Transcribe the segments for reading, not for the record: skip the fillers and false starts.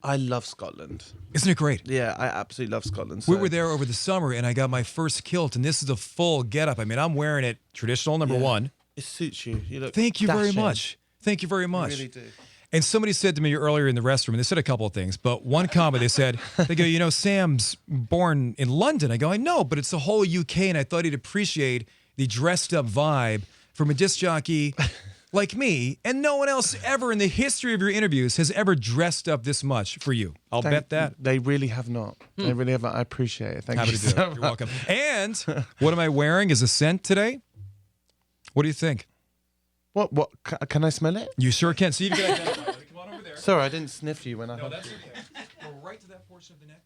I love Scotland. Isn't it great? Yeah, I absolutely love Scotland. We were there over the summer, and I got my first kilt, and this is a full getup. I mean, I'm wearing it traditional, number one. It suits you. You look Thank you very dashing. much. Thank you very much. You really do. And somebody said to me earlier in the restroom, and they said a couple of things, but one comment they go, you know, Sam's born in London. I go, I know, but it's the whole UK, and I thought he'd appreciate the dressed up vibe from a disc jockey like me, and no one else ever in the history of your interviews has ever dressed up this much for you. I'll bet that. They really have not. They really haven't. I appreciate it. Thank Happy you to do so it. much. You're welcome. And what am I wearing as a scent today? What do you think? What? Can I smell it? You sure can. So you can identify it. Come on over there. Sorry, I didn't sniff you when I. No, that's okay. Go right to that portion of the neck.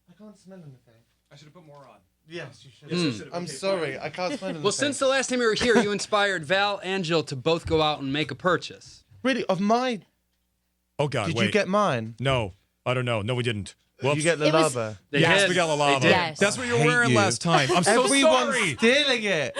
I can't smell anything. I should have put more on. Yes, you should. I'm sorry, I can't smell anything. Well, since the last time you were here, you inspired Val and Jill to both go out and make a purchase. Really, of my. Oh God! Did wait. you get mine? No, I don't know. No, we didn't. Did you get the lava? Yes, we got the lava. Yes. That's what you were Hate wearing you. last time. I'm so Everyone's sorry. stealing it.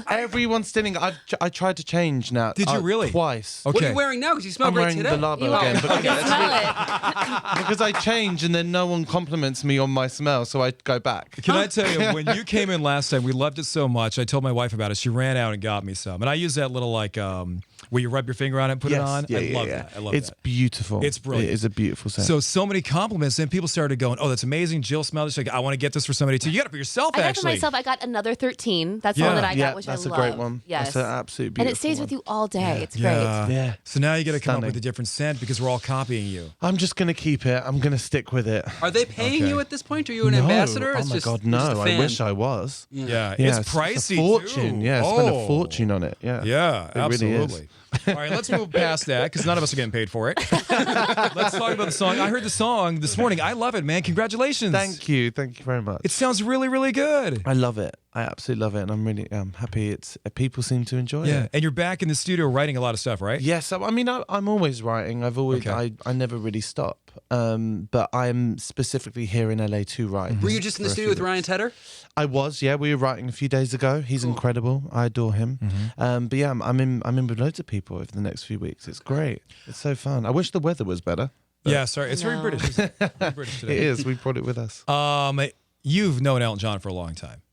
Everyone's stealing it. I tried to change now. Did you really? Twice. Okay. What are you wearing now? Because you smell I'm great wearing today. the lava You again. are. Because, I can smell it. because I change and then no one compliments me on my smell, so I go back. Can I tell you, when you came in last time, we loved it so much. I told my wife about it. She ran out and got me some. And I use that little, like, where you rub your finger on it and put it on. Yeah, I love yeah. that. I love it's that. beautiful. It's brilliant. It is a beautiful scent. So many compliments. Then people started going, oh, that's amazing. Jill smelled it. She's like, I want to get this for somebody too. You got it for yourself, I got it for actually. myself. I got another 13. That's the Yeah. one that I got, yeah, which that's I a love. great one. Yes. That's an absolute beautiful And it stays with you all day. It's Yeah. great. Yeah. So now you got to come up Stunning. with a different scent because we're all copying you. I'm just going to keep it. I'm going to stick with it. Are they paying Okay. you at this point? Are you an No. ambassador? Oh It's my just, God, you're just a no. I fan? wish I was. Yeah, Yeah, it's pricey a fortune. too. Yeah, spend a Oh. fortune on it. Yeah. Yeah, It really is. absolutely. All right, let's move past that because none of us are getting paid for it. Let's talk about the song. I heard the song this morning. I love it, man. Congratulations. Thank you. Thank you very much. It sounds really, really good. I love it. I absolutely love it, and I'm really happy. It's people seem to enjoy it. And you're back in the studio writing a lot of stuff, right? Yes, I mean I'm always writing. I've always Okay. I never really stop. But I'm specifically here in LA to write. Were you just in the for a studio few with weeks. Ryan Tedder? I was. Yeah, we were writing a few days ago. He's incredible. I adore him. But yeah, I'm in with loads of people over the next few weeks. It's great. It's so fun. I wish the weather was better. Yeah, sorry. It's very No. British. Isn't it? Very British It today. is. We brought it with us. You've known Elton John for a long time,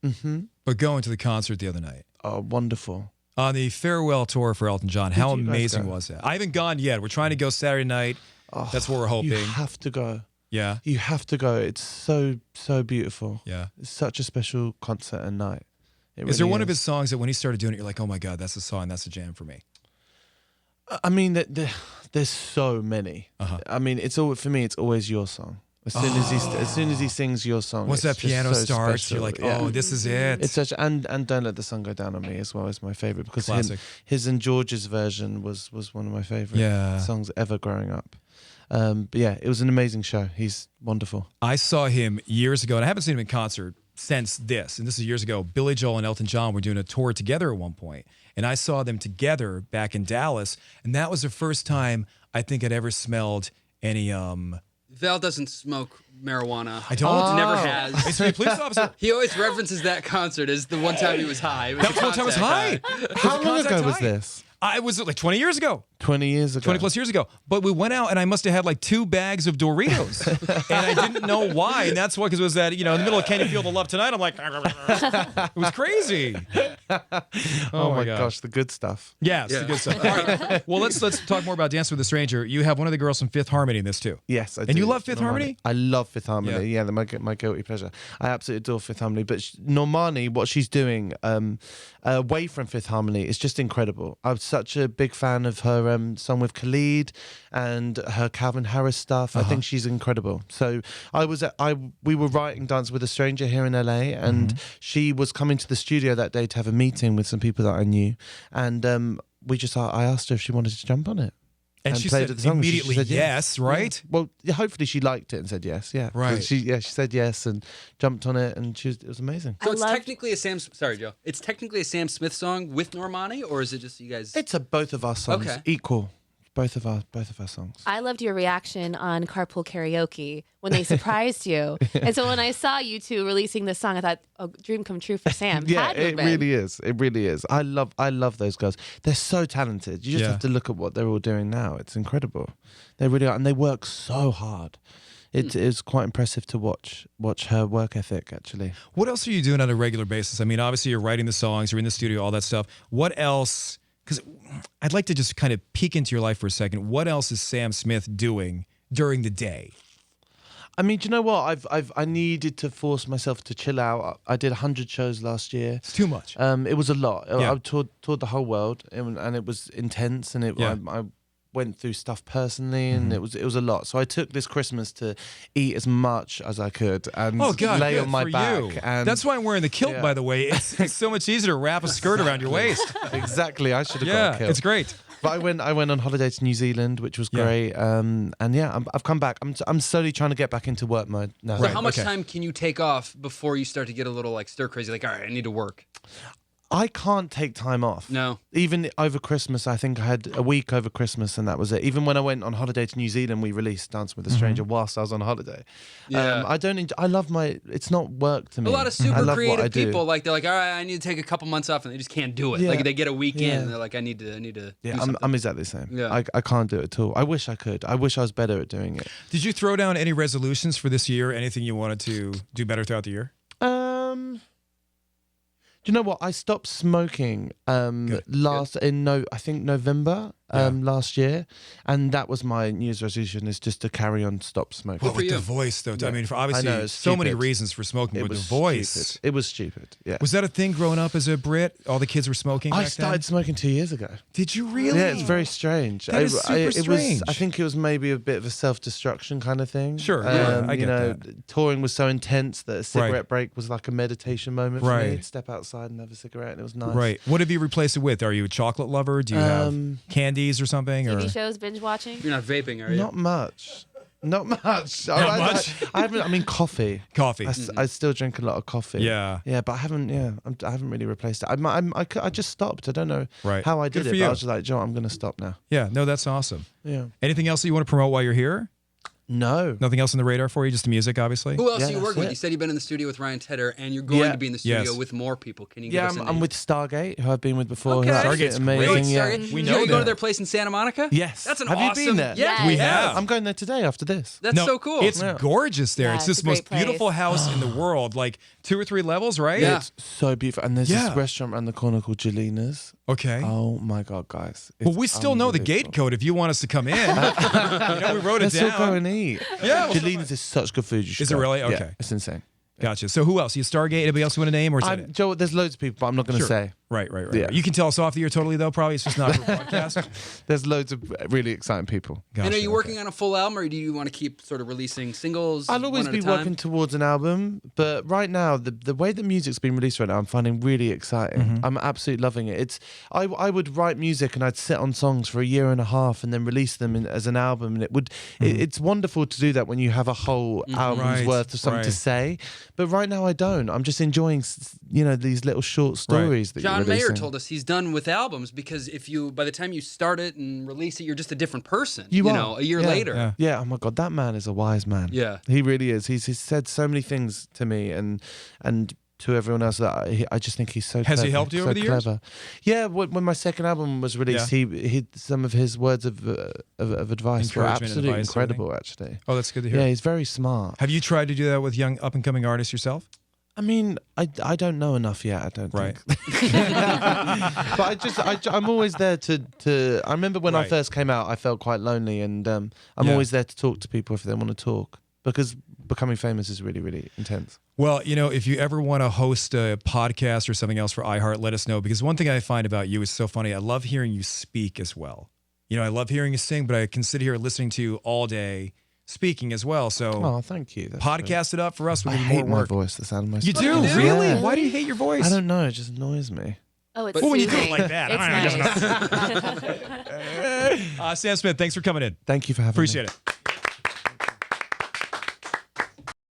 but going to the concert the other night Oh, wonderful. on the farewell tour for Elton John, how you guys amazing go? was that? I haven't gone yet. We're trying to go Saturday night. That's what we're hoping. You have to go. Yeah, You have to go. It's so beautiful. yeah. It's such a special concert and night. It Is there really one of his songs that when he started doing it, you're like, oh my God, that's the song, that's the jam for me? I mean, there's so many. I mean, it's all for me. It's always your song. As soon as he sings your song, Once it's that just piano so starts, special. you're like, Yeah. oh, this is it. It's such and Don't Let the Sun Go Down on Me as well is my favorite because Classic. his and George's version was one of my favorite Yeah. songs ever growing up. But yeah, it was an amazing show. He's wonderful. I saw him years ago, and I haven't seen him in concert since this. And this is years ago. Billy Joel and Elton John were doing a tour together at one point, and I saw them together back in Dallas, and that was the first time I think I'd ever smelled any. Val doesn't smoke marijuana. I don't. Never has. Is he a police officer? He always references that concert as the one time he was high. It was That's the one time I was contact high. How long contact ago was high. this? I was like 20 years ago. 20 years ago. 20 plus years ago. But we went out and I must have had like 2 bags of Doritos. And I didn't know why. And that's why, because it was that, in the middle of Can You Feel the Love Tonight? I'm like, it was crazy. Oh my God. gosh, the good stuff. Yeah, it's the good stuff. All right. Well, let's talk more about Dance with a Stranger. You have one of the girls from Fifth Harmony in this too. Yes, I do. And you love Fifth Harmony? I love Fifth Harmony. Yeah. Yeah, my guilty pleasure. I absolutely adore Fifth Harmony. But Normani, what she's doing away from Fifth Harmony is just incredible. I'm such a big fan of her song with Khalid and her Calvin Harris stuff. I think she's incredible. So we were writing Dance with a Stranger here in LA, and she was coming to the studio that day to have a meeting with some people that I knew, and I asked her if she wanted to jump on it. And she said the song. immediately She said yes, right? Yeah. Well, hopefully she liked it and said yes. Yeah, Right. So she said yes and jumped on it, and it was amazing. So I it's love- technically a Sam. Sorry, Joe. It's technically a Sam Smith song with Normani, or is it just you guys? It's both of our songs Okay. equal. both of our songs. I loved your reaction on Carpool Karaoke when they surprised you. And so when I saw you two releasing this song, I thought, oh, dream come true for Sam. Yeah, Had to have it been. really is. It really is. I love those girls. They're so talented. You just have to look at what they're all doing now. It's incredible. They really are, and they work so hard. It is quite impressive to watch her work ethic, actually. What else are you doing on a regular basis? I mean, obviously you're writing the songs, you're in the studio, all that stuff. What else? Because I'd like to just kind of peek into your life for a second. What else is Sam Smith doing during the day? I mean, do you know what? I needed to force myself to chill out. I did 100 shows last year. It's too much. It was a lot. Yeah. I toured the whole world, and it was intense. And I went through stuff personally, and it was a lot. So I took this Christmas to eat as much as I could and lay good on my for back. you. And That's why I'm wearing the kilt, by the way. It's so much easier to wrap a skirt around your waist. exactly. I should have got a kilt. It's great. But I went on holiday to New Zealand, which was great. And I've come back. I'm slowly trying to get back into work mode now. So how much time can you take off before you start to get a little like stir crazy? Like, all right, I need to work. I can't take time off. No. Even over Christmas, I think I had a week over Christmas, and that was it. Even when I went on holiday to New Zealand, we released Dancing with a Stranger whilst I was on holiday. Yeah. I love it's not work to me. A lot of I super love what I creative do. people, like they're like, all right, I need to take a couple months off, and they just can't do it. Yeah. Like they get a weekend, Yeah. and they're like, I need to. Yeah, do something. I'm exactly the same. Yeah. I can't do it at all. I wish I could. I wish I was better at doing it. Did you throw down any resolutions for this year? Anything you wanted to do better throughout the year? Do you know what? I stopped smoking I think November last year, and that was my New Year's resolution, is just to carry on, stop smoking. But with you? the voice, though, I mean, for obviously I know, it's so many stupid. reasons for smoking, It but the was voice. stupid. It was stupid. Yeah. Was that a thing growing up as a Brit? All the kids were smoking. I back started then? smoking 2 years ago. Did you really? Yeah, it's very strange. That is super strange. I think it was maybe a bit of a self-destruction kind of thing. Sure, yeah, I get that. Touring was so intense that a cigarette break was like a meditation moment for me. Right. I'd step outside and have a cigarette, and it was nice. Right. What have you replaced it with? Are you a chocolate lover? Do you have candies or something? TV or shows, binge watching. You're not vaping, are you? Not much. Not much. Not much? I haven't. I mean, coffee. Coffee. I still drink a lot of coffee. Yeah. Yeah, but I haven't. Yeah, I haven't really replaced it. I just stopped. I don't know how I did Good for it. you. But I was just like, Joe, I'm going to stop now. Yeah. No, that's awesome. Yeah. Anything else that you want to promote while you're here? No. Nothing else on the radar for you? Just the music, obviously? Who else Yeah, do you work that's with? it. You said you've been in the studio with Ryan Tedder, and you're going to be in the studio Yes. with more people. Can you give Yeah, us a I'm name? with Stargate, who I've been with before. Okay. who are Stargate's absolutely great. amazing. Yeah. Stargate? We Did know you go to them. their place in Santa Monica? Yes. That's an Have awesome. you been there? Yeah, We yeah. have. I'm going there today after this. That's No, so cool. It's Yeah. gorgeous there. Yeah, it's it's this a great most beautiful place. house in the world, like 2 or 3 levels, right? Yeah. It's so beautiful. And there's Yeah. this restaurant around the corner called Jelina's. Okay. Oh my God, guys. Well, It's we still know the gate unbelievable. code if you want us to come in. We wrote it Let's all go down. and eat. Yeah, we'll Jelina's is such good food. You should Is it go. really? Yeah, Okay. it's insane. Gotcha. So who else? You Stargate? Anybody else you want to name? Or is that it? Joe, there's loads of people, but I'm not going to Sure. say. Right. Yeah. You can tell us off the air totally, though, probably. It's just not for a podcast. There's loads of really exciting people. Gotcha. And are you working on a full album, or do you want to keep sort of releasing singles? I'll always one at be a time? working towards an album, but right now, the way the music's been released right now, I'm finding really exciting. Mm-hmm. I'm absolutely loving it. I would write music and I'd sit on songs for a year and a half and then release them as an album, and it's wonderful to do that when you have a whole album's Right, worth of something to right. say. But right now, I don't. I'm just enjoying these little short stories that John you're Mayer releasing. told us he's done with albums because by the time you start it and release it, you're just a different person. You are. know, a year Yeah. later. Yeah. Yeah, oh my God, that man is a wise man. Yeah. He really is. He's said so many things to me and to everyone else that I just think he's so Has he clever, helped you so over the years? clever. Yeah, when my second album was released, he some of his words of advice were Encouragement and absolutely advice, incredible, actually. Oh, that's good to hear. Yeah, he's very smart. Have you tried to do that with young up-and-coming artists yourself? I mean, I don't know enough yet, I don't Right. think. But I'm always there to I remember when I Right. first came out, I felt quite lonely, and I'm Yeah. always there to talk to people if they want to talk, because becoming famous is really, really intense. Well, if you ever want to host a podcast or something else for iHeart, let us know. Because one thing I find about you is so funny. I love hearing you speak as well. I love hearing you sing, but I can sit here listening to you all day speaking as well. So Oh, thank you. That's podcast it up for us. I We need hate more my work. voice. The sound of my You do? you do? Really? Yeah. Why do you hate your voice? I don't know. It just annoys me. Oh, it's Well, when you do it soothing. like that, It's I don't nice. Sam Smith, thanks for coming in. Thank you for having me. Appreciate it.